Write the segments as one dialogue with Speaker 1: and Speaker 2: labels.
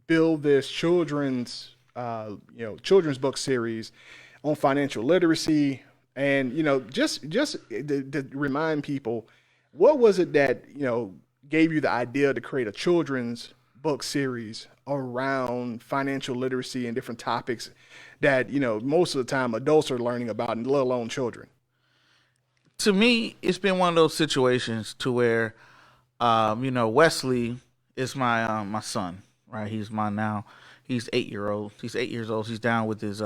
Speaker 1: build this children's book series on financial literacy, and just to remind people, what was it that gave you the idea to create a children's book series around financial literacy and different topics that most of the time adults are learning about, and let alone children?
Speaker 2: To me, it's been one of those situations to where, Wesley is my son, right? He's 8 year old. He's 8 years old. He's down with his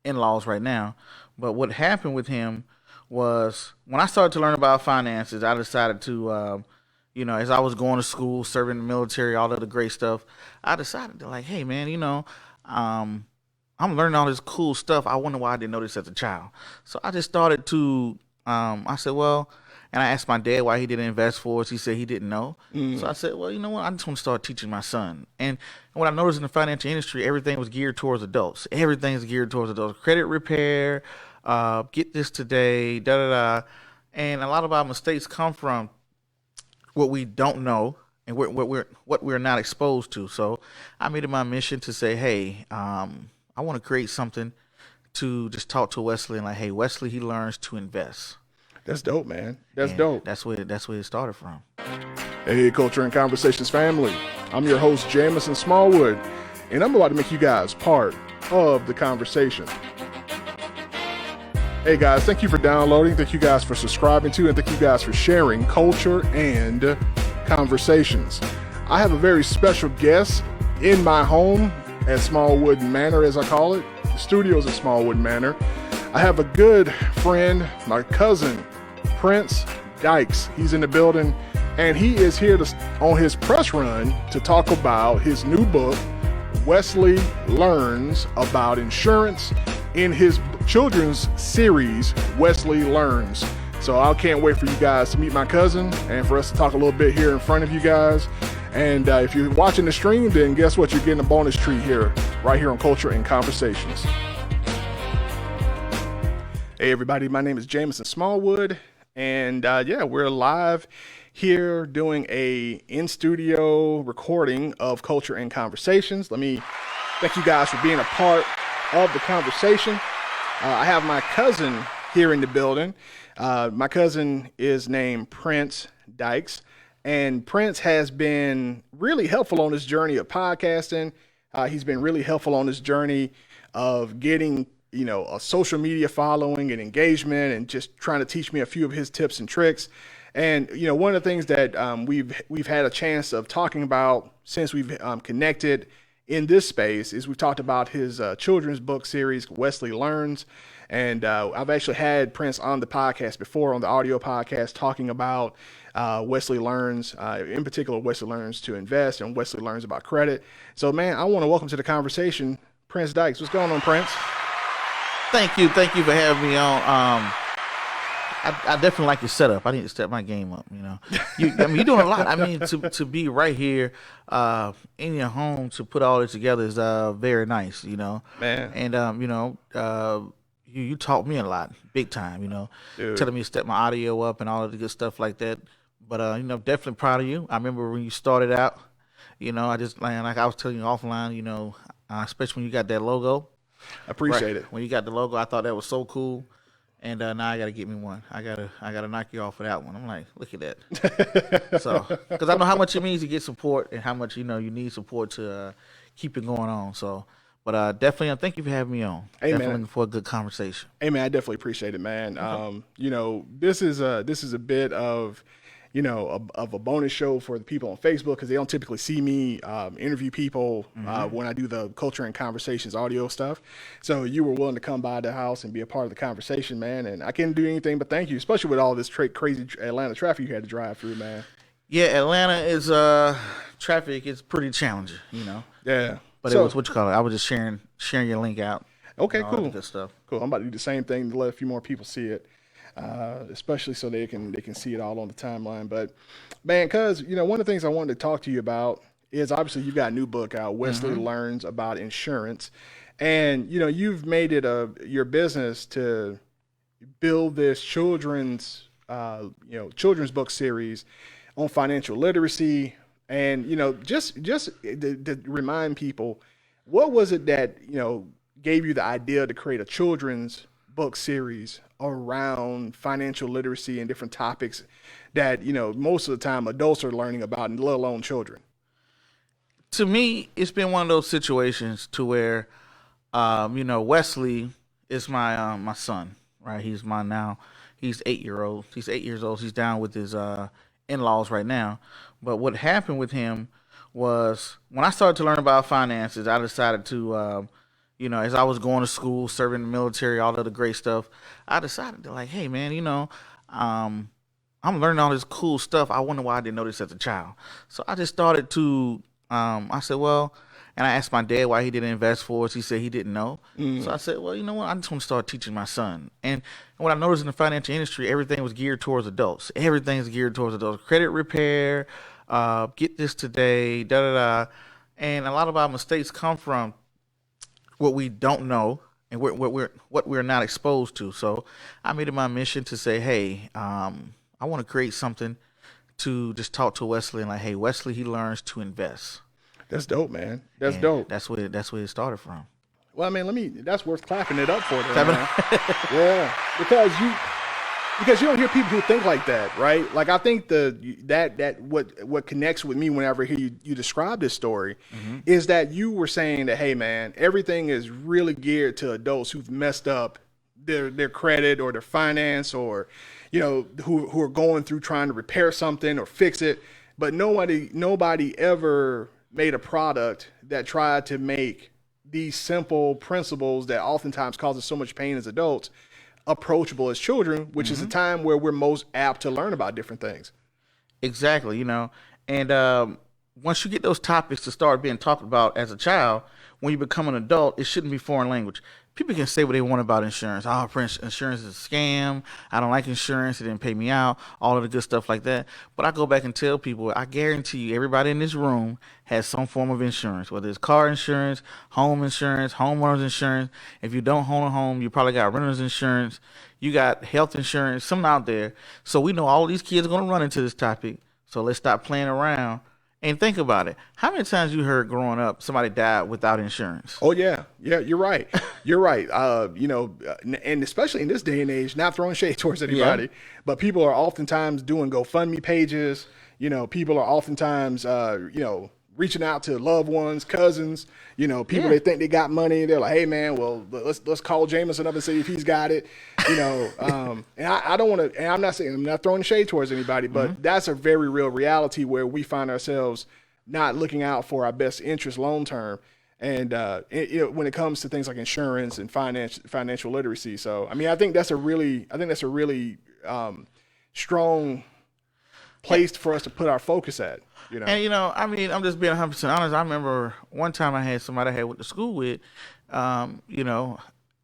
Speaker 2: in-laws right now. But what happened with him was when I started to learn about finances, I decided to, as I was going to school, serving in the military, all of the great stuff, I decided to hey, man, I'm learning all this cool stuff. I wonder why I didn't know this as a child. So I just started to, I said, well, and I asked my dad why he didn't invest for us. He said he didn't know. So I said, well, you know what? I just want to start teaching my son. And what I noticed in the financial industry, everything was geared towards adults. Everything's geared towards adults. Credit repair, get this today, da-da-da. And a lot of our mistakes come from what we don't know and what we're not exposed to. So I made it my mission to say, hey, I want to create something to just talk to Wesley and hey, Wesley, he learns to invest.
Speaker 1: That's dope, man. That's dope.
Speaker 2: That's where it started from.
Speaker 1: Hey, Culture and Conversations family. I'm your host, Jamison Smallwood, and I'm about to make you guys part of the conversation. Hey guys, thank you for downloading. Thank you guys for subscribing to, and thank you guys for sharing Culture and Conversations. I have a very special guest in my home at Smallwood Manor, as I call it. The studios at Smallwood Manor. I have a good friend, my cousin, Prince Dykes. He's in the building, and he is here on his press run to talk about his new book, Wesley Learns About Insurance, in his children's series, Wesley Learns. So I can't wait for you guys to meet my cousin and for us to talk a little bit here in front of you guys. And if you're watching the stream, then guess what? You're getting a bonus treat here, right here on Culture and Conversations. Hey everybody, my name is Jamison Smallwood, and we're live here doing a in-studio recording of Culture and Conversations. Let me thank you guys for being a part of the conversation. I have my cousin here in the building. My cousin is named Prince Dykes, and Prince has been really helpful on this journey of podcasting. He's been really helpful on this journey of getting a social media following and engagement, and just trying to teach me a few of his tips and tricks. And one of the things that we've had a chance of talking about since we've connected in this space is we've talked about his children's book series, Wesley Learns. And I've actually had Prince on the podcast before, on the audio podcast, talking about Wesley Learns, in particular Wesley Learns to Invest and Wesley Learns about credit. So man, I want to welcome to the conversation Prince Dykes. What's going on, Prince?
Speaker 2: Thank you for having me on. I definitely like your setup. I need to step my game up. You're doing a lot. I mean, to be right here in your home to put all this together is very nice.
Speaker 1: Man.
Speaker 2: And you taught me a lot, big time.
Speaker 1: Dude.
Speaker 2: Telling me to step my audio up and all of the good stuff like that. But definitely proud of you. I remember when you started out. I just like I was telling you offline. Especially when you got that logo.
Speaker 1: I appreciate it.
Speaker 2: When you got the logo, I thought that was so cool. And now I got to get me one. I gotta knock you off for that one. I'm like, look at that. So, because I know how much it means to get support and how much you need support to keep it going on. So, but definitely, thank you for having me on.
Speaker 1: Hey,
Speaker 2: definitely
Speaker 1: man.
Speaker 2: looking for a good conversation.
Speaker 1: Hey man, I definitely appreciate it, man.
Speaker 2: Okay.
Speaker 1: This is a bit of of a bonus show for the people on Facebook, because they don't typically see me interview people when I do the Culture and Conversations audio stuff. So you were willing to come by the house and be a part of the conversation, man. And I can't do anything but thank you, especially with all this crazy Atlanta traffic you had to drive through, man.
Speaker 2: Yeah, Atlanta is traffic is pretty challenging,
Speaker 1: Yeah.
Speaker 2: But it was what you call it. I was just sharing your link out.
Speaker 1: Okay, cool.
Speaker 2: Good stuff.
Speaker 1: Cool. I'm about to do the same thing to let a few more people see it. Especially so they can see it all on the timeline. But man, cause one of the things I wanted to talk to you about is obviously you've got a new book out, Wesley Learns About Insurance, and you've made it your business to build this children's book series on financial literacy And just to remind people, what was it that gave you the idea to create a children's book series around financial literacy and different topics that most of the time adults are learning about, and let alone children?
Speaker 2: To me, it's been one of those situations to where, Wesley is my son, right? He's mine now. He's 8 year old. He's 8 years old. He's down with his in-laws right now. But what happened with him was when I started to learn about finances, I decided to, as I was going to school, serving in the military, all of the great stuff, I decided to like, hey man, I'm learning all this cool stuff. I wonder why I didn't know this as a child. So I just started to, I said, well, and I asked my dad why he didn't invest for us. He said he didn't know. So I said, well, you know what? I just want to start teaching my son. And what I noticed in the financial industry, everything was geared towards adults. Everything's geared towards adults. Credit repair, get this today, da da da. And a lot of our mistakes come from what we don't know and what we're not exposed to. So I made it my mission to say, hey, I want to create something to just talk to Wesley and like, hey, Wesley, he learns to invest.
Speaker 1: That's dope, man. That's
Speaker 2: And
Speaker 1: dope.
Speaker 2: That's where it started from.
Speaker 1: Well, I mean, that's worth clapping it up for, though, man. Yeah, because you don't hear people who think like that, right? Like, I think what connects with me whenever I hear you describe this story is that you were saying that, hey, man, everything is really geared to adults who've messed up their credit or their finance, or who are going through trying to repair something or fix it, but nobody ever made a product that tried to make these simple principles that oftentimes causes so much pain as adults approachable as children, which is a time where we're most apt to learn about different things.
Speaker 2: Exactly, and once you get those topics to start being talked about as a child, when you become an adult, it shouldn't be foreign language. People can say what they want about insurance. Oh, insurance is a scam. I don't like insurance. It didn't pay me out. All of the good stuff like that. But I go back and tell people, I guarantee you, everybody in this room has some form of insurance, whether it's car insurance, home insurance, homeowners insurance. If you don't own a home, you probably got renter's insurance. You got health insurance, something out there. So we know all of these kids are going to run into this topic. So let's stop playing around. And think about it. How many times you heard growing up somebody died without insurance?
Speaker 1: Oh yeah, you're right. You're right. And especially in this day and age, not throwing shade towards anybody, but people are oftentimes doing GoFundMe pages. People are oftentimes reaching out to loved ones, cousins. People they think they got money. They're like, hey man, well let's call Jameson up and see if he's got it. And I don't want to. And I'm not throwing shade towards anybody, but that's a very real reality where we find ourselves not looking out for our best interest long term. And when it comes to things like insurance and financial literacy. So I mean, I think that's a really strong place for us to put our focus at.
Speaker 2: And I mean, I'm just being 100% honest. I remember one time I had somebody I had went to school with.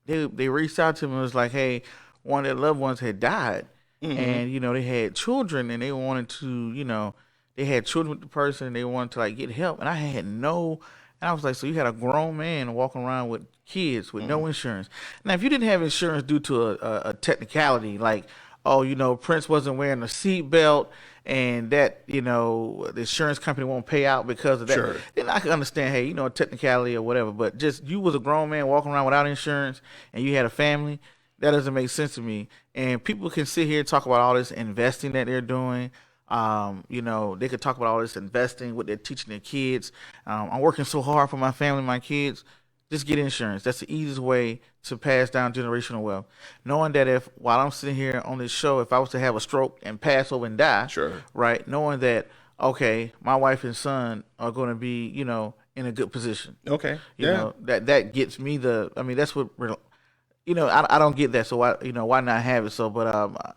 Speaker 2: They reached out to me and was like, hey, one of their loved ones had died, and they had children, and they wanted to, they had children with the person, and they wanted to like get help, and I had no. And I was like, so you had a grown man walking around with kids with no insurance. Now, if you didn't have insurance due to a technicality, like, Prince wasn't wearing a seatbelt and that, the insurance company won't pay out because of that,
Speaker 1: Sure.
Speaker 2: Then I could understand, hey, a technicality or whatever. But just you was a grown man walking around without insurance and you had a family, that doesn't make sense to me. And people can sit here and talk about all this investing that they're doing. They could talk about all this investing, what they're teaching their kids. I'm working so hard for my family, my kids. Just get insurance. That's the easiest way to pass down generational wealth. Knowing that while I'm sitting here on this show, if I was to have a stroke and pass over and die,
Speaker 1: Sure.
Speaker 2: right? Knowing that, okay, my wife and son are going to be, in a good position.
Speaker 1: Okay.
Speaker 2: That gets me that's what I don't get that. So why not have it? So, but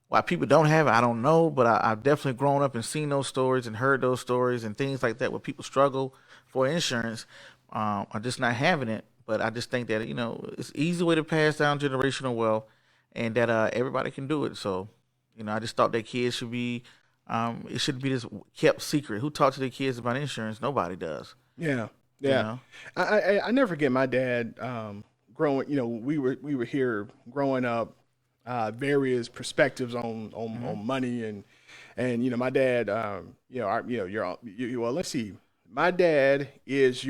Speaker 2: why people don't have it, I don't know. But I've definitely grown up and seen those stories and heard those stories and things like that where people struggle for insurance. Are just not having it, but I just think that it's an easy way to pass down generational wealth, and that everybody can do it. So, I just thought that kids should be, it should be this kept secret. Who talks to their kids about insurance? Nobody does.
Speaker 1: Yeah. I never forget my dad growing. We were here growing up, various perspectives on money and And my dad, well, let's see, my dad is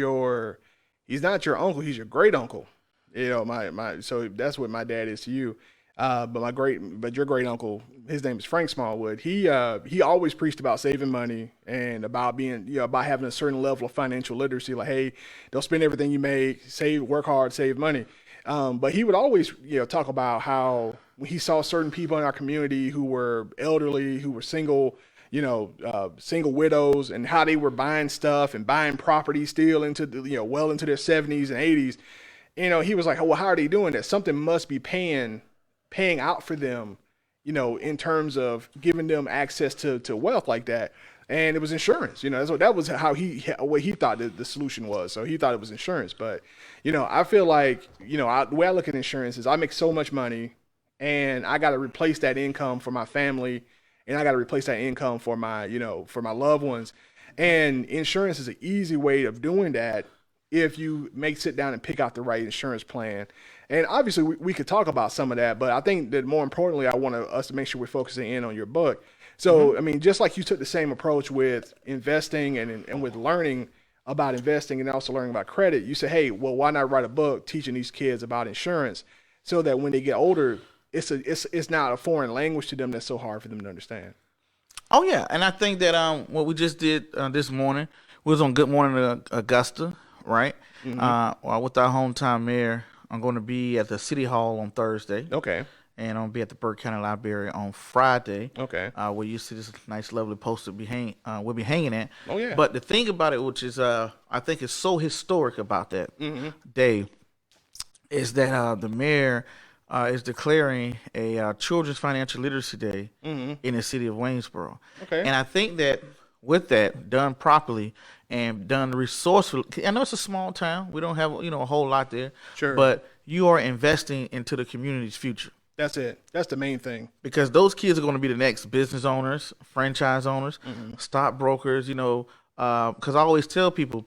Speaker 1: he's not your uncle, he's your great uncle. So that's what my dad is to you. But your great uncle, his name is Frank Smallwood. He always preached about saving money and about being, about having a certain level of financial literacy. Like, hey, don't spend everything you make, work hard, save money. But he would always, talk about how when he saw certain people in our community who were elderly, who were single, single widows, and how they were buying stuff and buying property still into well into their 70s and 80s. He was like, oh, well, how are they doing that? Something must be paying out for them, in terms of giving them access to wealth like that. And it was insurance, so that was what he thought the solution was. So he thought it was insurance. But, I feel like, the way I look at insurance is I make so much money and I got to replace that income for my family, and I got to replace that income for my loved ones. And insurance is an easy way of doing that if you sit down and pick out the right insurance plan. And obviously we could talk about some of that, but I think that more importantly, I want us to make sure we're focusing in on your book. So, I mean, just like you took the same approach with investing and with learning about investing and also learning about credit, you say, hey, well, why not write a book teaching these kids about insurance so that when they get older, it's not a foreign language to them that's so hard for them to understand.
Speaker 2: Oh, yeah. And I think that what we just did this morning was on Good Morning Augusta, right? Mm-hmm. With our hometown mayor, I'm going to be at the City Hall on Thursday.
Speaker 1: Okay.
Speaker 2: And I'm going to be at the Burke County Library on Friday.
Speaker 1: Okay.
Speaker 2: Where you see this nice, lovely poster we'll be hanging at.
Speaker 1: Oh, yeah.
Speaker 2: But the thing about it, which is I think is so historic about that day, is that the mayor is declaring a Children's Financial Literacy Day in the city of Waynesboro.
Speaker 1: Okay.
Speaker 2: And I think that with that done properly and done resourcefully, I know it's a small town. We don't have a whole lot there.
Speaker 1: Sure.
Speaker 2: But you are investing into the community's future.
Speaker 1: That's it. That's the main thing.
Speaker 2: Because those kids are going to be the next business owners, franchise owners, stockbrokers, because I always tell people,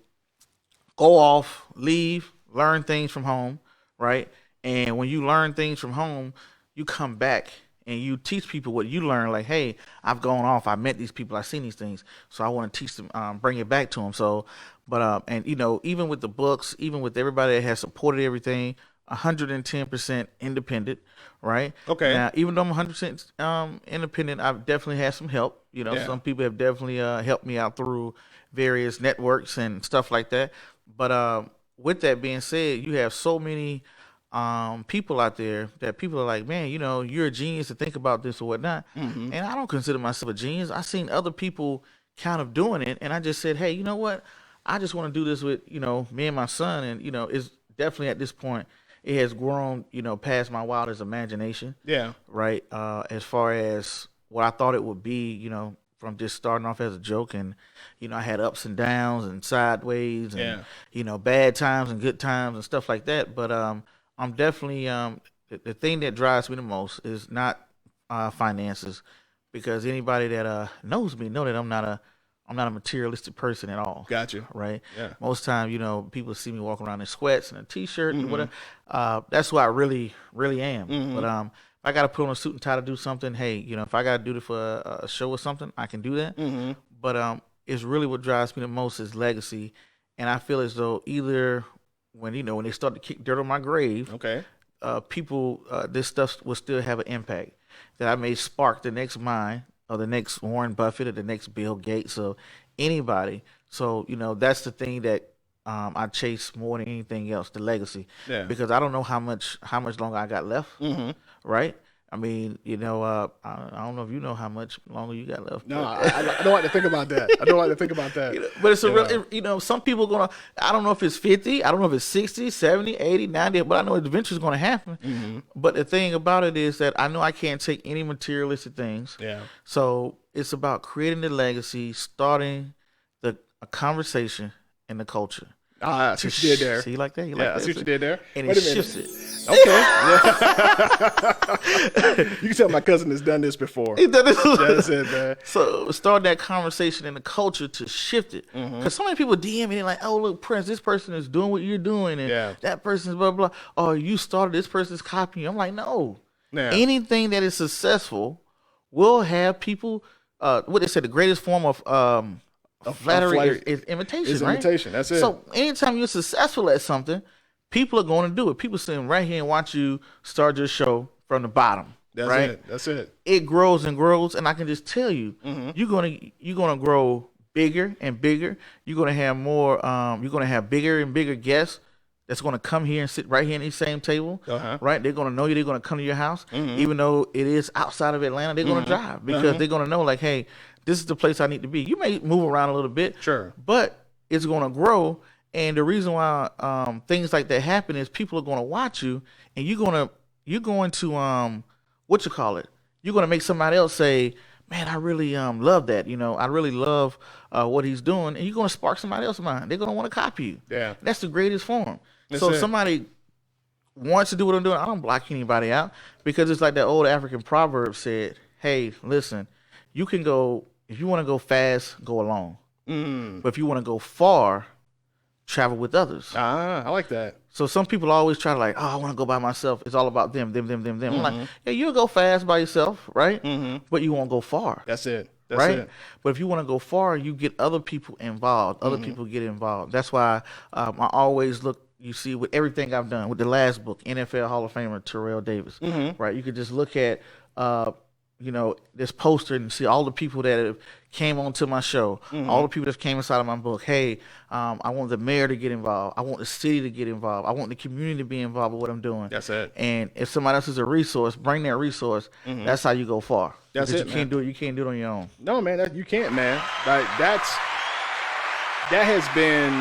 Speaker 2: go off, leave, learn things from home, right? And when you learn things from home, you come back and you teach people what you learn. Like, hey, I've gone off, I met these people, I've seen these things, so I want to teach them, bring it back to them. So, but and even with the books, even with everybody that has supported everything, 110% independent, right?
Speaker 1: Okay.
Speaker 2: Now, even though I'm 100% independent, I've definitely had some help. Some people have definitely helped me out through various networks and stuff like that. But with that being said, you have so many people out there that people are like, man, you're a genius to think about this or whatnot. And I don't consider myself a genius. I seen other people kind of doing it, and I just said, hey, you know what? I just want to do this with me and my son, and it's definitely at this point. It has grown, past my wildest imagination.
Speaker 1: Yeah.
Speaker 2: Right. As far as what I thought it would be, from just starting off as a joke, and I had ups and downs and sideways, and bad times and good times and stuff like that. But I'm definitely the thing that drives me the most is not finances, because anybody that knows me know that I'm not a materialistic person at all.
Speaker 1: Gotcha.
Speaker 2: Right?
Speaker 1: Yeah.
Speaker 2: Most time, people see me walking around in sweats and a T-shirt and whatever. That's who I really, really am. But if I got to put on a suit and tie to do something, hey, if I got to do it for a show or something, I can do that. But it's really what drives me the most is legacy. And I feel as though either when they start to kick dirt on my grave,
Speaker 1: okay,
Speaker 2: people, this stuff will still have an impact that I may spark the next mind, or the next Warren Buffett, or the next Bill Gates, or anybody. So, that's the thing that I chase more than anything else, the legacy.
Speaker 1: Yeah.
Speaker 2: Because I don't know how much longer I got left, right? I mean, I don't know if you know how much longer you got left.
Speaker 1: No, I don't like to think about that. I don't like to think about that.
Speaker 2: But it's a real, some people I don't know if it's 50, I don't know if it's 60, 70, 80, 90, but I know eventually it's going to happen. But the thing about it is that I know I can't take any materialistic things.
Speaker 1: Yeah.
Speaker 2: So it's about creating the legacy, starting a conversation in the culture.
Speaker 1: I see what you did there.
Speaker 2: See, like that?
Speaker 1: I see what you did there.
Speaker 2: And it shifts it.
Speaker 1: Okay. You can tell my cousin has done this before. That's it, man.
Speaker 2: So start that conversation in the culture to shift it. Because so many people DM me, they're like, oh, look, Prince, this person is doing what you're doing. And that person's blah, blah, blah. Oh, you started, this person's copying you. I'm like, no. Yeah. Anything that is successful will have people what they said, the greatest form of flattery
Speaker 1: flattery
Speaker 2: is imitation,
Speaker 1: is
Speaker 2: right?
Speaker 1: imitation. That's it.
Speaker 2: So anytime you're successful at something, people are going to do it. People sitting right here and watch you start your show from the bottom.
Speaker 1: That's
Speaker 2: right?
Speaker 1: it. That's it.
Speaker 2: It grows and grows, and I can just tell you,
Speaker 1: Mm-hmm.
Speaker 2: you're gonna grow bigger and bigger. You're gonna have more. You're gonna have bigger and bigger guests that's gonna come here and sit right here in this same table.
Speaker 1: Uh-huh.
Speaker 2: Right? They're gonna know you. They're gonna come to your house,
Speaker 1: Mm-hmm.
Speaker 2: even though it is outside of Atlanta. They're gonna drive because they're gonna know, like, hey, this is the place I need to be. You may move around a little bit,
Speaker 1: Sure.
Speaker 2: but it's gonna grow. And the reason why things like that happen is people are gonna watch you, and you're going to what you call it? You're gonna make somebody else say, "Man, I really love that. I really love what he's doing," and you're gonna spark somebody else's mind. They're gonna want to copy you.
Speaker 1: Yeah.
Speaker 2: That's the greatest form.
Speaker 1: That's
Speaker 2: So
Speaker 1: it.
Speaker 2: if somebody wants to do what I'm doing, I don't block anybody out because it's like that old African proverb said, "Hey, listen, you can go if you want to go fast, go alone. But if you want to go far, travel with others."
Speaker 1: I like that.
Speaker 2: So some people always try to like, oh, I want to go by myself. It's all about them. I'm like, yeah, you'll go fast by yourself, right? But you won't go far.
Speaker 1: That's it. That's
Speaker 2: right?
Speaker 1: it.
Speaker 2: But if you want to go far, you get other people involved. Other people get involved. That's why I always look, you see, with everything I've done, with the last book, NFL Hall of Famer Terrell Davis, right? You could just look at, this poster and see all the people that have came onto my show, all the people that came inside of my book. Hey, I want the mayor to get involved. I want the city to get involved. I want the community to be involved with what I'm doing.
Speaker 1: That's it.
Speaker 2: And if somebody else is a resource, bring that resource. That's how you go far.
Speaker 1: That's
Speaker 2: Because
Speaker 1: it,
Speaker 2: you can't do it. You can't do it on your own.
Speaker 1: No, man, you can't, man. Like that has been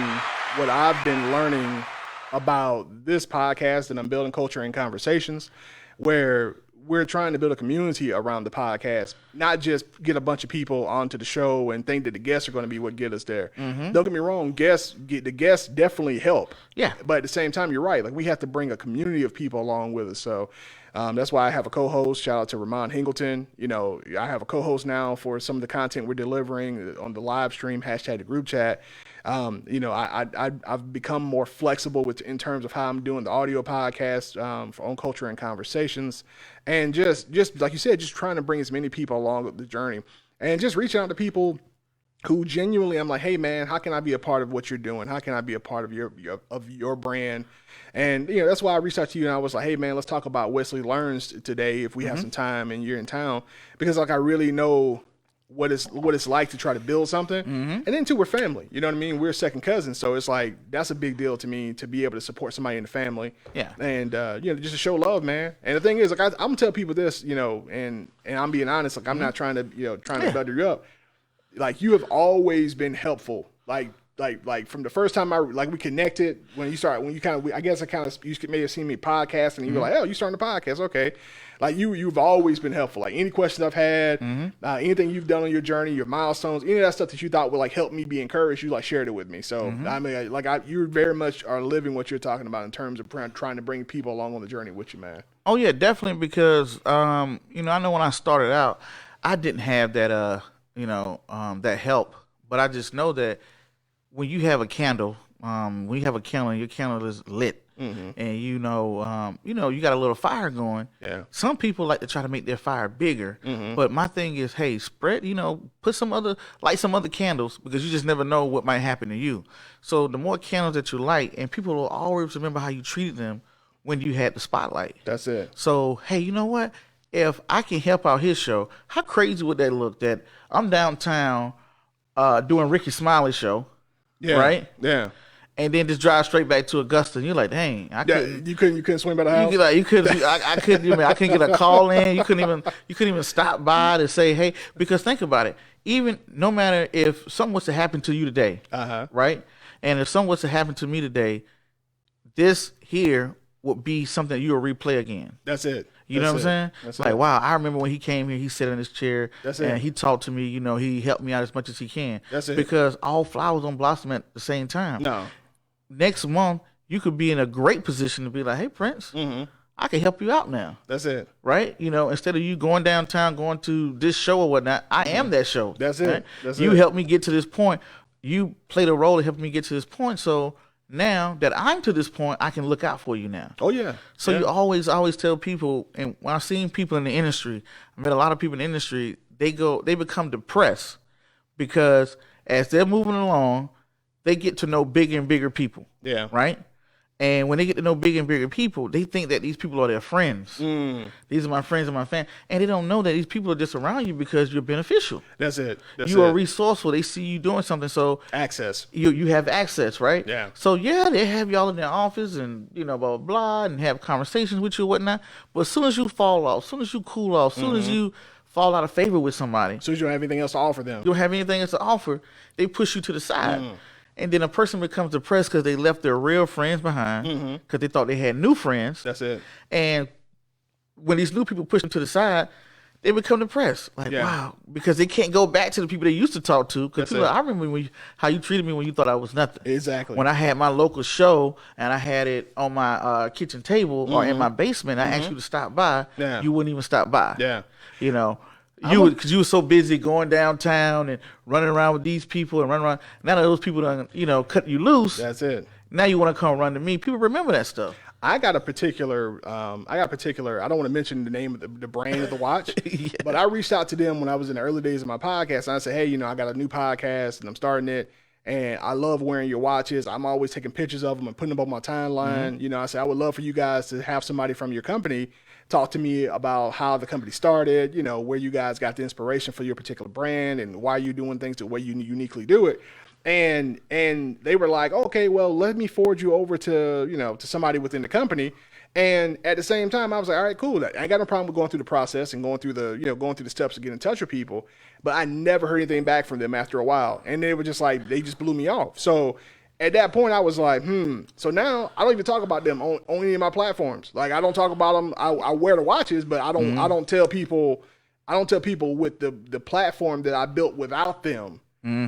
Speaker 1: what I've been learning about this podcast, and I'm building culture and conversations, where we're trying to build a community around the podcast, not just get a bunch of people onto the show and think that the guests are going to be what get us there. Don't get me wrong, the guests definitely help.
Speaker 2: Yeah.
Speaker 1: But at the same time, you're right. Like, we have to bring a community of people along with us. So that's why I have a co-host. Shout out to Ramon Hingleton. I have a co-host now for some of the content we're delivering on the live stream, hashtag the group chat. I've become more flexible in terms of how I'm doing the audio podcast on Culture and Conversations, and just like you said, just trying to bring as many people along the journey, and just reaching out to people who genuinely, I'm like, hey man, how can I be a part of what you're doing? How can I be a part of your brand? And that's why I reached out to you, and I was like, hey man, let's talk about Wesley Learns today if we have some time and you're in town, because like I really know what it's like to try to build something. And then too, we're family. You know what I mean? We're second cousins, so it's like that's a big deal to me to be able to support somebody in the family. Yeah. And just to show love, man. And the thing is, like I'm gonna tell people this, and I'm being honest. Like I'm not trying to butter you up. Like, you have always been helpful. Like from the first time we connected, you may have seen me podcast, and you were like, oh, you starting a podcast, okay. Like you've always been helpful. Like any questions I've had, anything you've done on your journey, your milestones, any of that stuff that you thought would like help me be encouraged, you like shared it with me. So I mean, you very much are living what you're talking about in terms of trying to bring people along on the journey with you, man.
Speaker 2: Oh yeah, definitely, because I know when I started out, I didn't have that that help, but I just know that when you have a candle, and your candle is lit, and you got a little fire going.
Speaker 1: Yeah.
Speaker 2: Some people like to try to make their fire bigger, but my thing is, hey, spread, light some other candles, because you just never know what might happen to you. So the more candles that you light, and people will always remember how you treated them when you had the spotlight.
Speaker 1: That's it.
Speaker 2: So, hey, you know what? If I can help out his show, how crazy would that look that I'm downtown doing Ricky Smiley's show, right?
Speaker 1: Yeah.
Speaker 2: And then just drive straight back to Augusta, and you're like, dang,
Speaker 1: you couldn't swing by the house.
Speaker 2: I couldn't get a call in. You couldn't even stop by to say, hey, because think about it. Even no matter if something was to happen to you today, right? And if something was to happen to me today, this here would be something you'll replay again.
Speaker 1: That's it.
Speaker 2: You know what I'm saying?
Speaker 1: That's
Speaker 2: like,
Speaker 1: it.
Speaker 2: wow, I remember when he came here, he sat in his chair,
Speaker 1: That's
Speaker 2: and
Speaker 1: it.
Speaker 2: he talked to me, he helped me out as much as he can.
Speaker 1: That's it.
Speaker 2: Because all flowers don't blossom at the same time.
Speaker 1: No.
Speaker 2: Next month, you could be in a great position to be like, hey, Prince, I can help you out now.
Speaker 1: That's it.
Speaker 2: Right? Instead of you going downtown, going to this show or whatnot, I am that show.
Speaker 1: That's it.
Speaker 2: Right?
Speaker 1: That's
Speaker 2: you
Speaker 1: it.
Speaker 2: helped me get to this point. You played a role in helping me get to this point. So now that I'm to this point, I can look out for you now.
Speaker 1: Oh, yeah.
Speaker 2: So you always tell people, and when I've seen people in the industry, I met a lot of people in the industry they become depressed because as they're moving along, they get to know bigger and bigger people.
Speaker 1: Yeah.
Speaker 2: Right? And when they get to know bigger and bigger people, they think that these people are their friends. These are my friends and my family. And they don't know that these people are just around you because you're beneficial.
Speaker 1: That's it.
Speaker 2: You are resourceful. They see you doing something. So
Speaker 1: access.
Speaker 2: You have access, right?
Speaker 1: Yeah.
Speaker 2: So yeah, they have y'all in their office and blah blah blah and have conversations with you and whatnot. But as soon as you fall off, as soon as you cool off, as soon as you fall out of favor with somebody,
Speaker 1: So you don't have anything else to offer them.
Speaker 2: you don't have anything else to offer, they push you to the side. And then a person becomes depressed because they left their real friends behind because they thought they had new friends.
Speaker 1: That's it.
Speaker 2: And when these new people push them to the side, they become depressed. Like, wow, because they can't go back to the people they used to talk to. Because I remember how you treated me when you thought I was nothing.
Speaker 1: Exactly.
Speaker 2: When I had my local show and I had it on my kitchen table or in my basement, I asked you to stop by.
Speaker 1: Yeah.
Speaker 2: You wouldn't even stop by.
Speaker 1: Yeah.
Speaker 2: Because you were so busy going downtown and running around with these people and running around. Now that those people done, cut you loose.
Speaker 1: That's it.
Speaker 2: Now you want to come run to me. People remember that stuff.
Speaker 1: I got a particular, I don't want to mention the name of the brand of the watch, but I reached out to them when I was in the early days of my podcast. And I said, hey, I got a new podcast and I'm starting it. And I love wearing your watches. I'm always taking pictures of them and putting them on my timeline. I said, I would love for you guys to have somebody from your company talk to me about how the company started, where you guys got the inspiration for your particular brand and why you're doing things the way you uniquely do it. And they were like, okay, well, let me forward you over to, to somebody within the company. And at the same time, I was like, all right, cool. I ain't got no problem with going through the process and going through the steps to get in touch with people. But I never heard anything back from them after a while. And they were just like, they just blew me off. So at that point, I was like, So now I don't even talk about them on any of my platforms. Like, I don't talk about them. I wear the watches, but I don't tell people with the platform that I built without them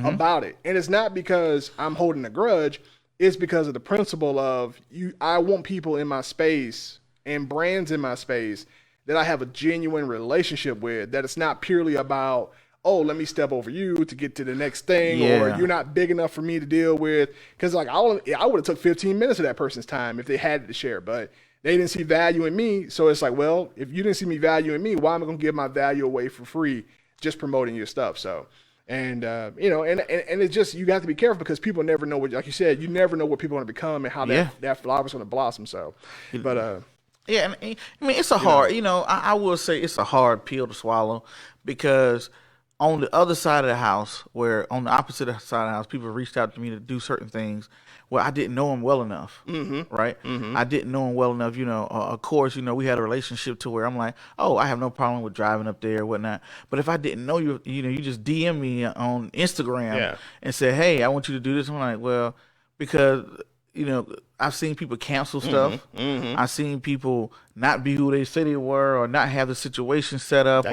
Speaker 1: about it. And it's not because I'm holding a grudge. It's because of the principle of I want people in my space and brands in my space that I have a genuine relationship with, that it's not purely about, oh, let me step over you to get to the next thing, or you're not big enough for me to deal with. Because like I would have took 15 minutes of that person's time if they had to share, but they didn't see value in me. So it's like, well, if you didn't see me value in me, why am I going to give my value away for free just promoting your stuff? So. And, and it's just, you have to be careful because people never know what, like you said, you never know what people want to become and how that flower's going to blossom. So, but,
Speaker 2: yeah, and I mean, it's a hard, I will say it's a hard pill to swallow because on the other side of the house, where on the opposite side of the house, people reached out to me to do certain things where I didn't know them well enough, right? I didn't know them well enough. Of course, we had a relationship to where I'm like, oh, I have no problem with driving up there or whatnot. But if I didn't know you, you just DM me on Instagram and say, hey, I want you to do this. I'm like, well, because I've seen people cancel stuff. I've seen people not be who they say they were, or not have the situation set up.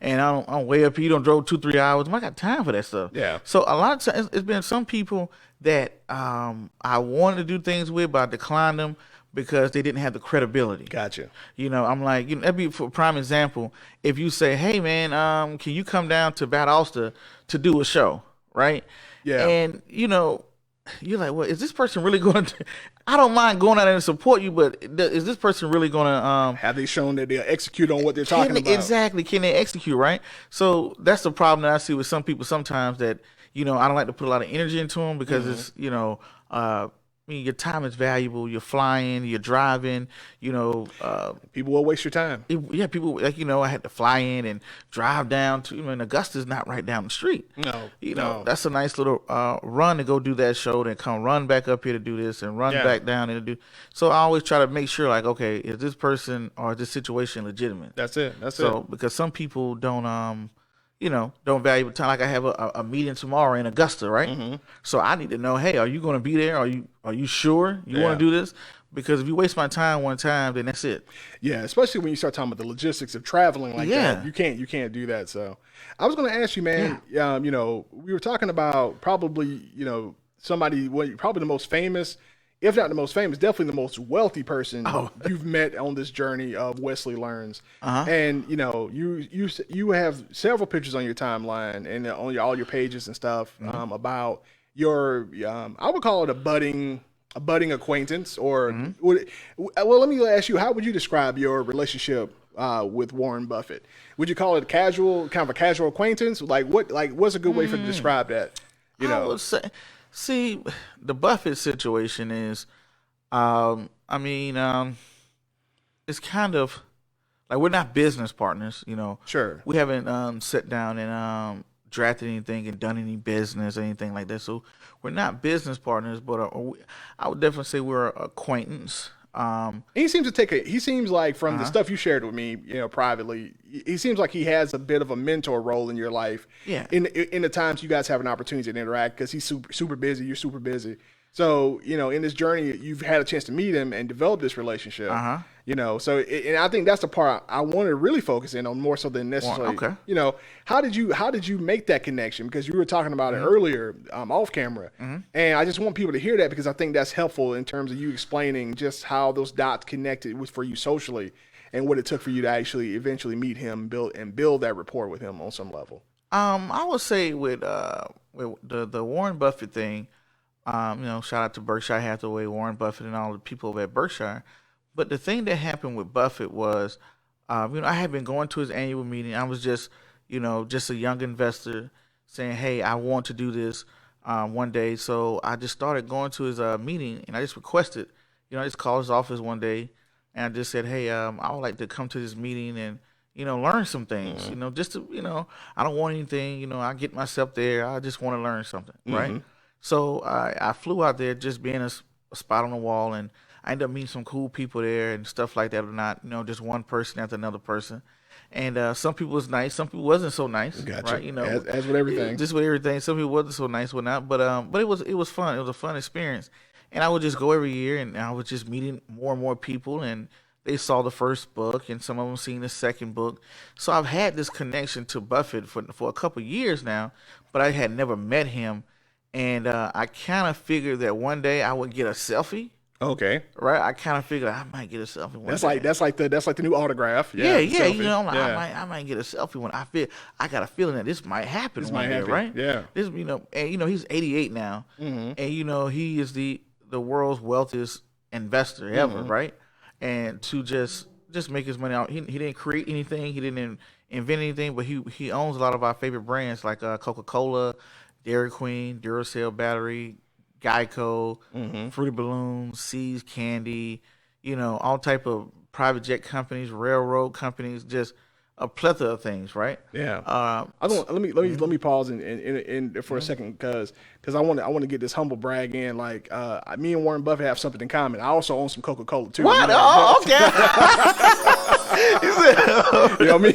Speaker 2: And I'm way up here. You don't drove 2-3 hours. I got time for that stuff.
Speaker 1: Yeah.
Speaker 2: So a lot of times it's been some people that I wanted to do things with, but I declined them because they didn't have the credibility.
Speaker 1: Gotcha.
Speaker 2: I'm like, that'd be for a prime example. If you say, hey man, can you come down to Valdosta to do a show, right?
Speaker 1: Yeah.
Speaker 2: And you're like, well, is this person really going to? I don't mind going out there and support you, but is this person really going to?
Speaker 1: Have they shown that they'll execute on what they're talking about?
Speaker 2: Exactly. Can they execute, right? So that's the problem that I see with some people sometimes, that I don't like to put a lot of energy into them because it's your time is valuable. You're flying, you're driving.
Speaker 1: People will waste your time.
Speaker 2: People I had to fly in and drive down to. Augusta's not right down the street.
Speaker 1: No,
Speaker 2: that's a nice little run to go do that show, then come run back up here to do this, and run back down and do. So I always try to make sure, like, okay, is this person or is this situation legitimate?
Speaker 1: That's it.
Speaker 2: So because some people don't don't value time. Like I have a meeting tomorrow in Augusta, right? So I need to know, hey, are you going to be there? Are you sure you want to do this? Because if you waste my time one time, then that's it.
Speaker 1: Yeah, especially when you start talking about the logistics of traveling like that. You can't do that. So I was going to ask you, man, we were talking about probably, somebody, probably the most famous, if not the most famous, definitely the most wealthy person you've met on this journey of Wesley Learns. And you have several pictures on your timeline and on all your pages and stuff about your I would call it a budding acquaintance, or well, let me ask you, how would you describe your relationship with Warren Buffett? Would you call it kind of a casual acquaintance? What's a good way for to describe that?
Speaker 2: I would say, see, the Buffett situation is, it's kind of like we're not business partners,
Speaker 1: Sure.
Speaker 2: We haven't sat down and drafted anything and done any business or anything like that. So we're not business partners, but I would definitely say we're acquaintance.
Speaker 1: He seems like from the stuff you shared with me, privately, he seems like he has a bit of a mentor role in your life.
Speaker 2: Yeah.
Speaker 1: In the times you guys have an opportunity to interact, because he's super busy, you're super busy. So, in this journey, you've had a chance to meet him and develop this relationship. And I think that's the part I wanted to really focus in on more so than necessarily.
Speaker 2: Okay.
Speaker 1: How did you make that connection? Because you were talking about it earlier off camera, and I just want people to hear that, because I think that's helpful in terms of you explaining just how those dots connected for you socially, and what it took for you to actually eventually meet him, build that rapport with him on some level.
Speaker 2: I would say with the Warren Buffett thing. Shout out to Berkshire Hathaway, Warren Buffett, and all the people over at Berkshire. But the thing that happened with Buffett was, I had been going to his annual meeting. I was just a young investor saying, hey, I want to do this one day. So I just started going to his meeting, and I just requested, I just called his office one day, and I just said, hey, I would like to come to this meeting and, learn some things, just to, I don't want anything, I get myself there. I just want to learn something, right? So I flew out there just being a spot on the wall, and I ended up meeting some cool people there and stuff like that, or not, just one person after another person. And some people was nice, some people wasn't so nice,
Speaker 1: gotcha.
Speaker 2: Right?
Speaker 1: As with everything.
Speaker 2: Just with everything. Some people wasn't so nice, whatnot. But it was fun. It was a fun experience. And I would just go every year, and I was just meeting more and more people, and they saw the first book, and some of them seen the second book. So I've had this connection to Buffett for a couple of years now, but I had never met him. And I kind of figured that one day I would get a selfie.
Speaker 1: Okay.
Speaker 2: Right. I kind of figured I might get a selfie one
Speaker 1: day.
Speaker 2: That's
Speaker 1: like the new autograph.
Speaker 2: Yeah. I might get a selfie when I got a feeling that this might happen one day, right?
Speaker 1: Yeah.
Speaker 2: This, and he's 88 now, and he is the world's wealthiest investor ever, right? And to just make his money out, he didn't create anything, he didn't invent anything, but he owns a lot of our favorite brands like Coca-Cola, Dairy Queen, Duracell battery, Geico, Fruity Balloons, See's Candy, all type of private jet companies, railroad companies, just a plethora of things, right?
Speaker 1: Yeah. Let me pause and for a second, because I want to get this humble brag in. Like, me and Warren Buffett have something in common. I also own some Coca-Cola too.
Speaker 2: What? Oh,
Speaker 1: okay. Let me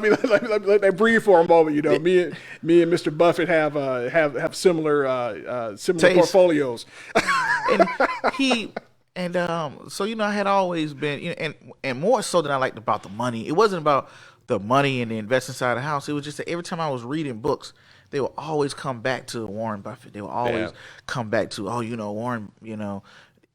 Speaker 1: let that breathe for a moment. Me and Mr. Buffett have similar portfolios.
Speaker 2: So I had always been, and more so than I liked about the money. It wasn't about the money and the investing side of the house. It was just that every time I was reading books, they would always come back to Warren Buffett. They would always come back to, Warren,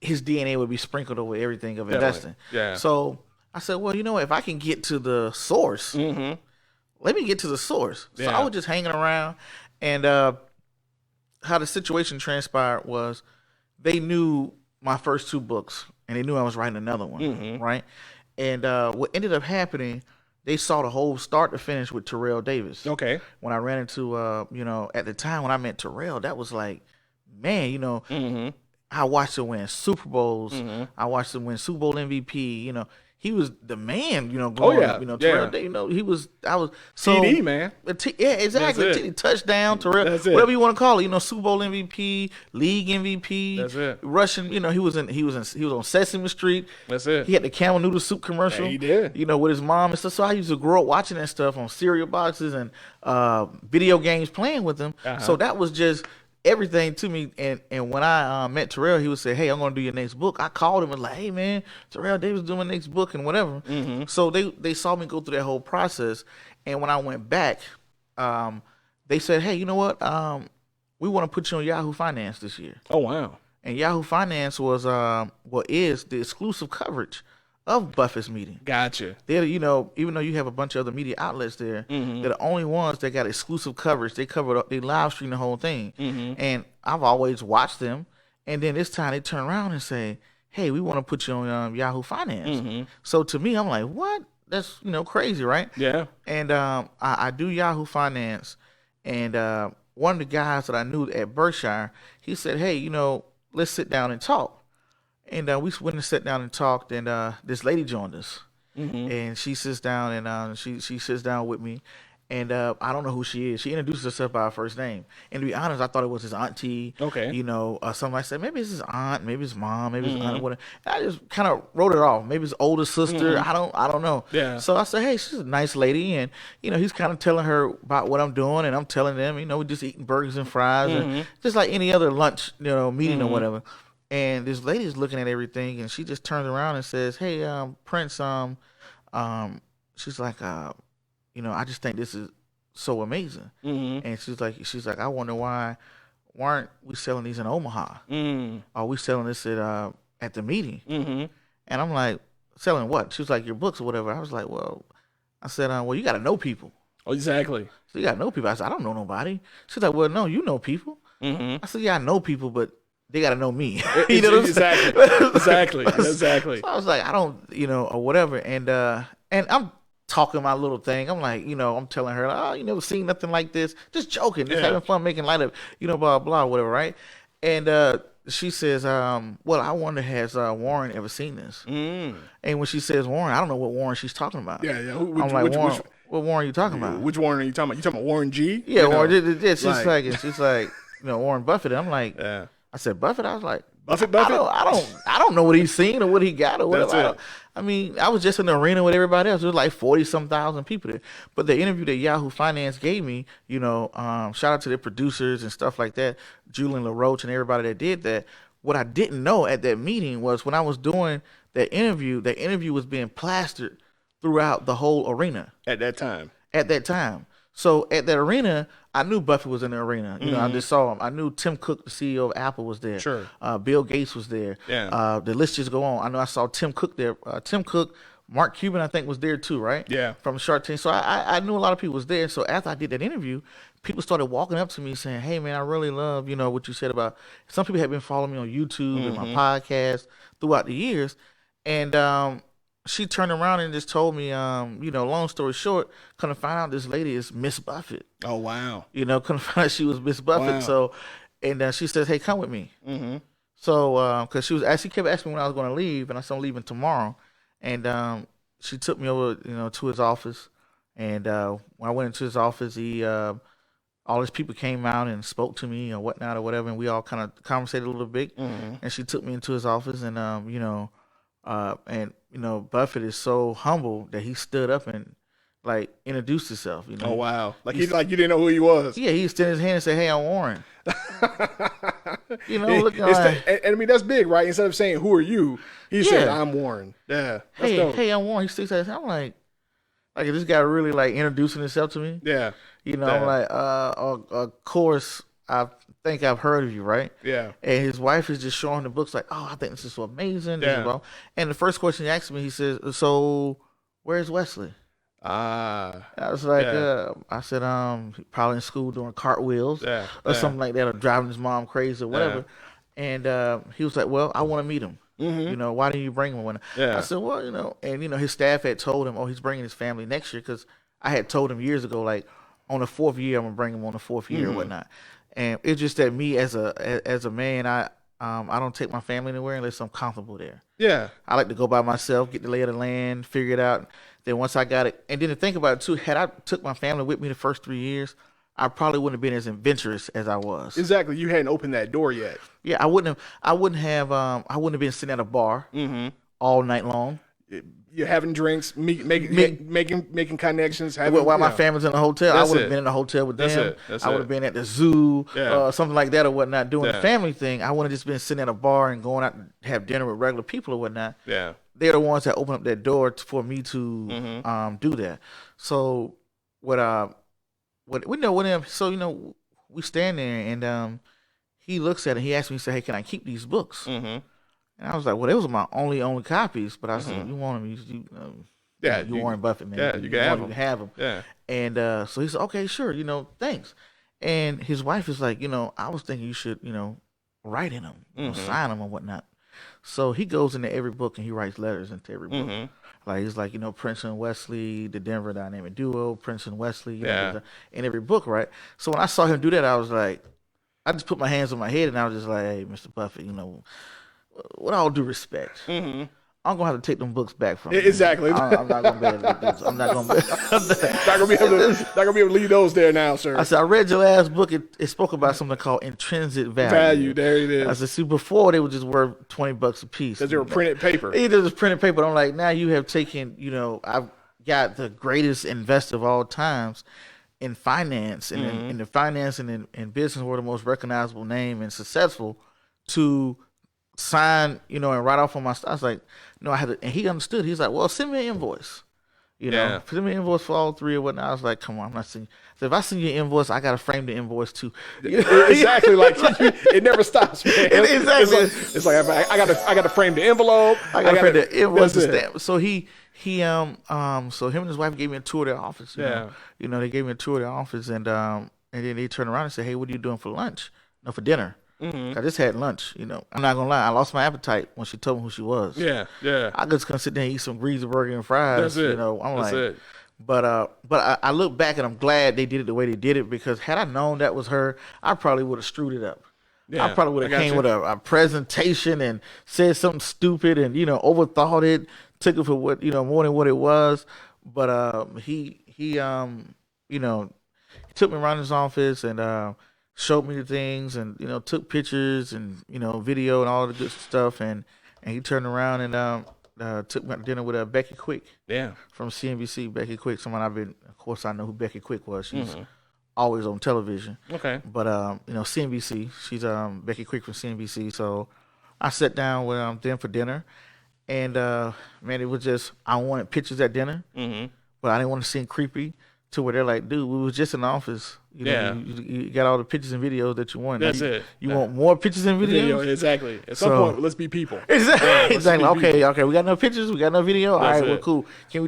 Speaker 2: his DNA would be sprinkled over everything of investing.
Speaker 1: Yeah.
Speaker 2: So I said, well, if I can get to the source, let me get to the source. So I was just hanging around, and how the situation transpired was they knew my first two books, and they knew I was writing another one, right? And what ended up happening, they saw the whole start to finish with Terrell Davis.
Speaker 1: Okay.
Speaker 2: When I ran into, at the time when I met Terrell, that was like, man, I watched him win Super Bowls. I watched him win Super Bowl MVP. He was the man, growing up, Terrell,
Speaker 1: TD, man.
Speaker 2: Exactly. Touchdown, Terrell, whatever you want to call it, Super Bowl MVP, league MVP.
Speaker 1: That's it.
Speaker 2: Russian, he was on Sesame Street.
Speaker 1: That's it.
Speaker 2: He had the camel noodle soup commercial.
Speaker 1: Yeah, he did.
Speaker 2: With his mom and stuff. So I used to grow up watching that stuff on cereal boxes and video games, playing with him. So that was just everything to me. And when I met Terrell, he would say, hey, I'm going to do your next book. I called him and like, hey, man, Terrell Davis doing my next book and whatever. So they saw me go through that whole process. And when I went back, they said, hey, you know what? We want to put you on Yahoo Finance this year.
Speaker 1: Oh, wow.
Speaker 2: And Yahoo Finance was is the exclusive coverage of Buffett's meeting.
Speaker 1: Gotcha.
Speaker 2: They're, even though you have a bunch of other media outlets there, they're the only ones that got exclusive coverage. They they live stream the whole thing. And I've always watched them. And then this time they turn around and say, hey, we want to put you on Yahoo Finance. So to me, I'm like, what? that's crazy, right?
Speaker 1: Yeah.
Speaker 2: And I do Yahoo Finance, and one of the guys that I knew at Berkshire, he said, hey, let's sit down and talk. And we went and sat down and talked, and this lady joined us. And she sits down, and she sits down with me, and I don't know who she is. She introduces herself by her first name, and to be honest, I thought it was his auntie.
Speaker 1: Okay.
Speaker 2: Something I said maybe it's his aunt, maybe his mom, maybe his aunt, whatever. And I just kind of wrote it off. Maybe his older sister. I don't know.
Speaker 1: Yeah.
Speaker 2: So I said, hey, she's a nice lady, and he's kind of telling her about what I'm doing, and I'm telling them, we're just eating burgers and fries, and just like any other lunch, meeting or whatever. And this lady's looking at everything, and she just turns around and says, hey, Prince, she's like, I just think this is so amazing. And she's like, I wonder why aren't we selling these in Omaha? Are we selling this at the meeting? And I'm like, selling what? She was like, your books or whatever. I was like, well, I said, well, you got to know people.
Speaker 1: Oh, exactly.
Speaker 2: So you got to know people. I said, I don't know nobody. She's like, well, no, you know people. I said, yeah, I know people, but they got to know me. You know what I'm saying?
Speaker 1: Exactly. So
Speaker 2: I was like, I don't, or whatever. And I'm talking my little thing. I'm like, I'm telling her, oh, you never seen nothing like this. Just joking, just having fun, making light of, blah, blah, whatever, right? And she says, well, I wonder, has Warren ever seen this? And when she says Warren, I don't know what Warren she's talking about.
Speaker 1: Yeah.
Speaker 2: I'm like, Warren, what Warren are you talking about?
Speaker 1: Which Warren are you talking about? You talking about Warren G?
Speaker 2: Yeah, Warren. Yeah, she's like, Warren Buffett. And I'm like,
Speaker 1: yeah.
Speaker 2: I said, Buffett? I was like,
Speaker 1: Buffett?
Speaker 2: I don't know what he's seen or what he got or whatever. I mean, I was just in the arena with everybody else. There was like 40-some thousand people there. But the interview that Yahoo Finance gave me, shout out to their producers and stuff like that, Julian LaRoche and everybody that did that. What I didn't know at that meeting was when I was doing that interview was being plastered throughout the whole arena.
Speaker 1: At that time.
Speaker 2: So at that arena, I knew Buffett was in the arena. I just saw him. I knew Tim Cook, the CEO of Apple, was there.
Speaker 1: Sure.
Speaker 2: Bill Gates was there.
Speaker 1: Yeah.
Speaker 2: The list just go on. I know I saw Tim Cook there. Tim Cook, Mark Cuban, I think, was there too, right?
Speaker 1: Yeah.
Speaker 2: From Shark Tank. So I knew a lot of people was there. So after I did that interview, people started walking up to me saying, hey, man, I really love, what you said about, some people have been following me on YouTube and my podcast throughout the years. And she turned around and just told me, long story short, couldn't find out this lady is Miss Buffett.
Speaker 1: Oh, wow.
Speaker 2: Couldn't find out she was Miss Buffett.
Speaker 1: Wow.
Speaker 2: So, and she says, hey, come with me. So, because she kept asking me when I was going to leave, and I said, I'm leaving tomorrow. And she took me over, to his office. And when I went into his office, all his people came out and spoke to me or whatnot or whatever, and we all kind of conversated a little bit. And she took me into his office, and Buffett is so humble that he stood up and like introduced himself.
Speaker 1: Oh wow! Like you didn't know who he was.
Speaker 2: Yeah, he extended his hand and said, "Hey, I'm Warren." Looking
Speaker 1: and I mean that's big, right? Instead of saying "Who are you," he said, "I'm Warren." Yeah.
Speaker 2: Hey, I'm Warren. He sticks out his hand. I'm like is this guy really like introducing himself to me?
Speaker 1: Yeah.
Speaker 2: I'm like, of course, I think I've heard of you, right?
Speaker 1: Yeah.
Speaker 2: And his wife is just showing the books like, oh, I think this is so amazing.
Speaker 1: Yeah.
Speaker 2: And the first question he asked me, he says, so where's Wesley? I was like, I said, probably in school doing cartwheels or something like that, or driving his mom crazy or whatever. And he was like, well, I want to meet him. Why didn't you bring him? I said, well, and his staff had told him, oh, he's bringing his family next year, because I had told him years ago, like on the fourth year, I'm gonna bring him on the fourth year or whatnot. And it's just that me as a man, I don't take my family anywhere unless I'm comfortable there.
Speaker 1: Yeah,
Speaker 2: I like to go by myself, get the lay of the land, figure it out. Then once I got it, and then to think about it too, had I took my family with me the first 3 years, I probably wouldn't have been as adventurous as I was.
Speaker 1: Exactly, you hadn't opened that door yet.
Speaker 2: Yeah, I wouldn't have been sitting at a bar all night long.
Speaker 1: You're having drinks, making connections.
Speaker 2: While my family's in a hotel, I would have been in a hotel with them. I would have been at the zoo, something like that or whatnot, doing the family thing. I wouldn't have just been sitting at a bar and going out and have dinner with regular people or whatnot.
Speaker 1: Yeah,
Speaker 2: they're the ones that open up that door for me to do that. So we stand there and he looks at it. He asked me, he said, "Hey, can I keep these books?" And I was like, well, those are my only copies. But I said, you want them? You Warren Buffett, man.
Speaker 1: Yeah, you can
Speaker 2: have them.
Speaker 1: Yeah.
Speaker 2: And so he said, okay, sure, thanks. And his wife is like, I was thinking you should, write in them, sign them or whatnot. So he goes into every book and he writes letters into every book. Like he's like, Prince and Wesley, the Denver dynamic duo, Prince and Wesley, in every book, right? So when I saw him do that, I was like, I just put my hands on my head and I was just like, hey, Mr. Buffett, with all due respect, I'm gonna have to take them books back from you.
Speaker 1: Exactly.
Speaker 2: I'm not gonna be able to do this. I'm not gonna
Speaker 1: be able to leave those there now, sir.
Speaker 2: I said, I read your last book. It spoke about something called intrinsic value.
Speaker 1: There it is.
Speaker 2: I said, see, before they were just worth $20 a piece.
Speaker 1: Because they were printed paper.
Speaker 2: It was printed paper. I'm like, now you have taken, I've got the greatest investor of all times in finance and in the finance and in business, were the most recognizable name and successful to sign, and write off on my stock. I was like, no, I had to, and he understood. He's like, well, send me an invoice. Send me an invoice for all three or whatnot. I was like, come on, I'm not sending you. So if I send you an invoice, I got to frame the invoice too.
Speaker 1: Exactly. Like, it never stops, man.
Speaker 2: Exactly.
Speaker 1: It's like I got to frame the envelope.
Speaker 2: I got to frame the invoice and stamp. So so him and his wife gave me a tour of their office. They gave me a tour of their office, and then they turned around and said, hey, what are you doing for lunch? No, for dinner. I just had lunch, I'm not gonna lie. I lost my appetite when she told me who she was. Yeah. I just couldn't sit there and eat some greasy burger and fries.
Speaker 1: That's it.
Speaker 2: That's it. But I look back and I'm glad they did it the way they did it, because had I known that was her, I probably would have screwed it up. Yeah, I probably would have came with a presentation and said something stupid and overthought it, took it for what more than what it was. But he took me around his office and showed me the things and took pictures and video and all the good stuff, and he turned around and took me to dinner with Becky Quick from CNBC. Becky Quick, someone of course I know who Becky Quick was. She's always on television. Okay. But CNBC, she's Becky Quick from CNBC. So I sat down with them for dinner, and man, it was just, I wanted pictures at dinner, but I didn't want to seem creepy to where they're like, dude, we was just in the office. You got all the pictures and videos that you want.
Speaker 1: That's it.
Speaker 2: You want more pictures and videos?
Speaker 1: Exactly. At some point, let's be people.
Speaker 2: Exactly. Okay. We got enough pictures. We got enough video. All right. Well, cool. Can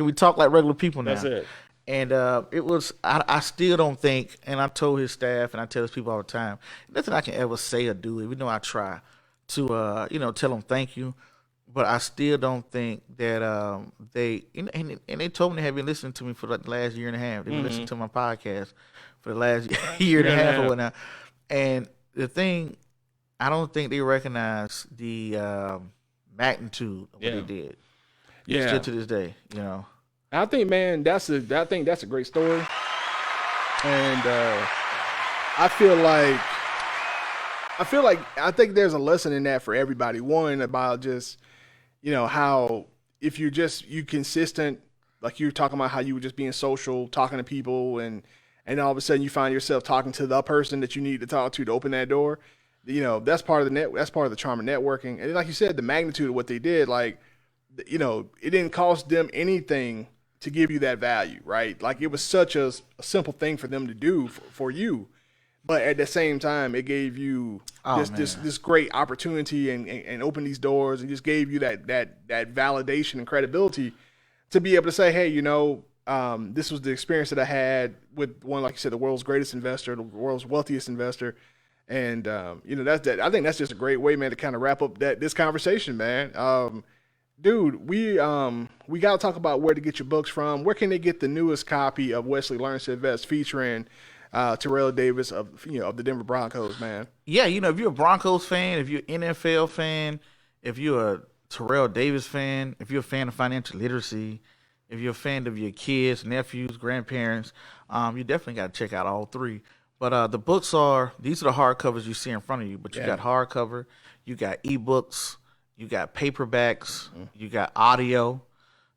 Speaker 2: we talk like regular people now?
Speaker 1: That's it.
Speaker 2: And it was. I still don't think. And I told his staff, and I tell his people all the time, nothing I can ever say or do, even though I try to, tell them thank you. But I still don't think that they and they told me they have been listening to me for like the last year and a half. They've been listening to my podcast for the last year and a half or whatnot. And the thing, I don't think they recognize the magnitude of what they did. Yeah, still to this day,
Speaker 1: I think, man, that's a great story, and I think there's a lesson in that for everybody. One, about just how if you consistent, like you were talking about how you were just being social, talking to people, and all of a sudden you find yourself talking to the person that you need to talk to open that door. That's part of that's part of the charm of networking. And like you said, the magnitude of what they did, like, it didn't cost them anything to give you that value, right? Like, it was such a simple thing for them to do for you. But at the same time, it gave you this great opportunity and opened these doors and just gave you that validation and credibility to be able to say, hey, this was the experience that I had with one, like you said, the world's greatest investor, the world's wealthiest investor. And, that's that. I think that's just a great way, man, to kind of wrap up this conversation, man. Dude, we got to talk about where to get your books from. Where can they get the newest copy of Wesley Learns to Invest featuring Terrell Davis of the Denver Broncos, man? Yeah,
Speaker 2: if you're a Broncos fan, if you're an NFL fan, if you're a Terrell Davis fan, if you're a fan of financial literacy, if you're a fan of your kids, nephews, grandparents, you definitely got to check out all three. But the books these are the hardcovers you see in front of you, but you got hardcover, you got ebooks, you got paperbacks, you got audio.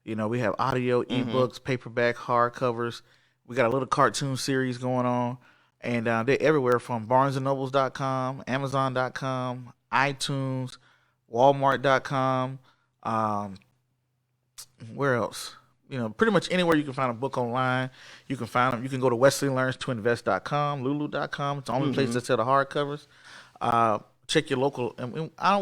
Speaker 2: We have audio, ebooks, paperback, hardcovers. We got a little cartoon series going on, and they're everywhere from BarnesandNobles.com, Amazon.com, iTunes, Walmart.com. Where else? Pretty much anywhere you can find a book online, you can find them. You can go to WesleyLearnsToInvest.com, Lulu.com. It's the only place that sell the hardcovers. Check your local. I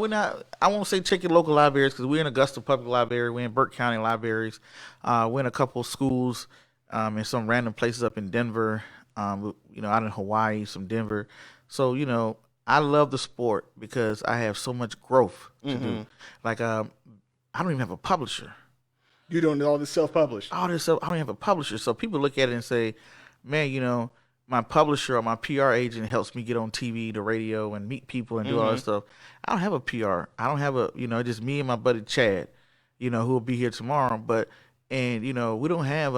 Speaker 2: won't say check your local libraries, because we're in Augusta Public Library, we're in Burke County libraries, we're in a couple of schools. In some random places up in Denver, out in Hawaii, some Denver. So, I love the sport because I have so much growth to do. Like, I don't even have a publisher.
Speaker 1: You're doing all this self-published.
Speaker 2: All this stuff, I don't have a publisher. So people look at it and say, man, you know, my publisher or my PR agent helps me get on TV, the radio, and meet people and do all that stuff. I don't have a PR. I don't have a, you know, just me and my buddy Chad, you know, who will be here tomorrow. And you know, we don't have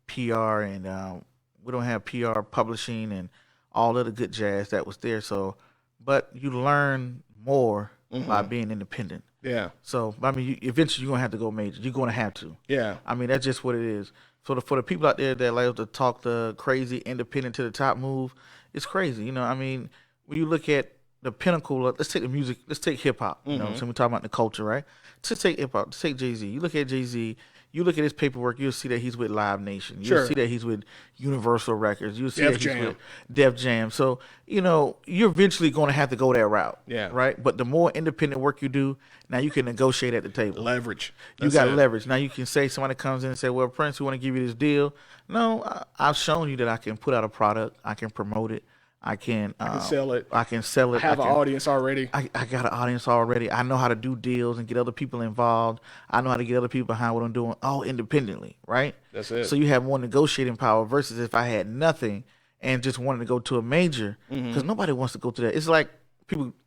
Speaker 2: PR and we don't have PR publishing and all of the good jazz that was there. So, but you learn more by being independent.
Speaker 1: Yeah.
Speaker 2: So, I mean, eventually you're going to have to go major. You're going to have to.
Speaker 1: Yeah.
Speaker 2: I mean, that's just what it is. So for the people out there that like to talk the crazy independent to the top move, it's crazy. You know, I mean, when you look at the pinnacle, let's take the music, let's take hip hop. You know, so we're talking about the culture, right? Let's take hip hop, let's take Jay-Z. You look at Jay-Z, you look at his paperwork, you'll see that he's with Live Nation. You'll see that he's with Universal Records. You'll see that he's with Def Jam. So, you know, you're eventually going to have to go that route.
Speaker 1: Yeah.
Speaker 2: Right? But the more independent work you do, now you can negotiate at the table.
Speaker 1: Leverage.
Speaker 2: You got leverage. Now you can say, somebody comes in and say, well, Prince, we want to give you this deal. No, I've shown you that I can put out a product. I can promote it. I can
Speaker 1: sell it.
Speaker 2: I can sell it.
Speaker 1: I have an audience already.
Speaker 2: I got an audience already. I know how to do deals and get other people involved. I know how to get other people behind what I'm doing, all independently, right?
Speaker 1: That's it.
Speaker 2: So you have more negotiating power versus if I had nothing and just wanted to go to a major, because nobody wants to go to that. It's like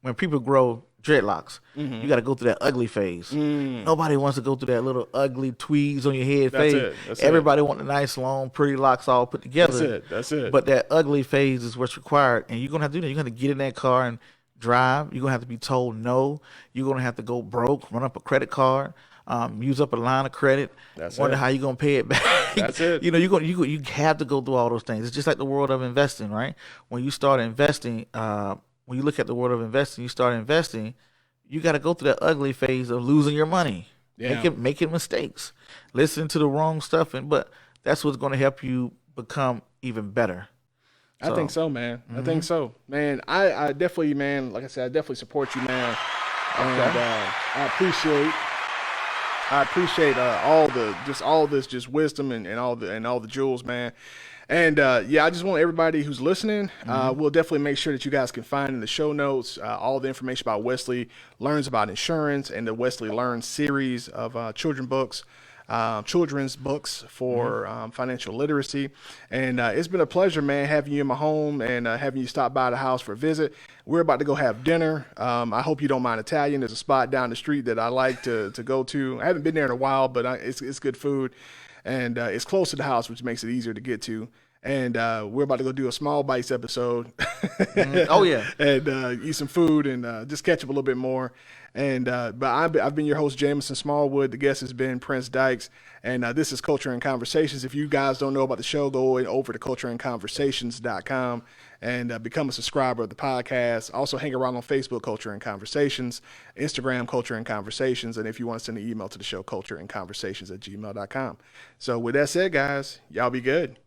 Speaker 2: when people grow dreadlocks, you got to go through that ugly phase. Nobody wants to go through that little ugly tweeds on your head phase. Everybody want the nice, long, pretty locks all put together.
Speaker 1: That's it.
Speaker 2: But that ugly phase is what's required, and you're gonna have to do that. You're gonna have to get in that car and drive. You're gonna have to be told no. You're gonna have to go broke, run up a credit card, use up a line of credit. Wonder how you're gonna pay it back.
Speaker 1: That's it.
Speaker 2: You know, you have to go through all those things. It's just like the world of investing, right? When you start investing, when you look at the world of investing, you start investing, you got to go through that ugly phase of losing your money, making mistakes, listening to the wrong stuff, but that's what's going to help you become even better.
Speaker 1: I think so, man. I think so, man. I definitely, man. Like I said, I definitely support you, man. And I appreciate all this wisdom and all the jewels, man. And I just want everybody who's listening, we'll definitely make sure that you guys can find in the show notes all the information about Wesley Learns About Insurance and the Wesley Learns series of children's books for financial literacy. And it's been a pleasure, man, having you in my home and having you stop by the house for a visit. We're about to go have dinner. I hope you don't mind Italian. There's a spot down the street that I like to go to. I haven't been there in a while, but it's good food. And it's close to the house, which makes it easier to get to. And we're about to go do a Small Bites episode.
Speaker 2: Oh, yeah.
Speaker 1: And eat some food and just catch up a little bit more. And but I've been your host, Jameson Smallwood. The guest has been Prince Dykes. And this is Culture and Conversations. If you guys don't know about the show, go over to cultureandconversations.com and become a subscriber of the podcast. Also hang around on Facebook, Culture and Conversations, Instagram, Culture and Conversations. And if you want to send an email to the show, cultureandconversations@gmail.com. So with that said, guys, y'all be good.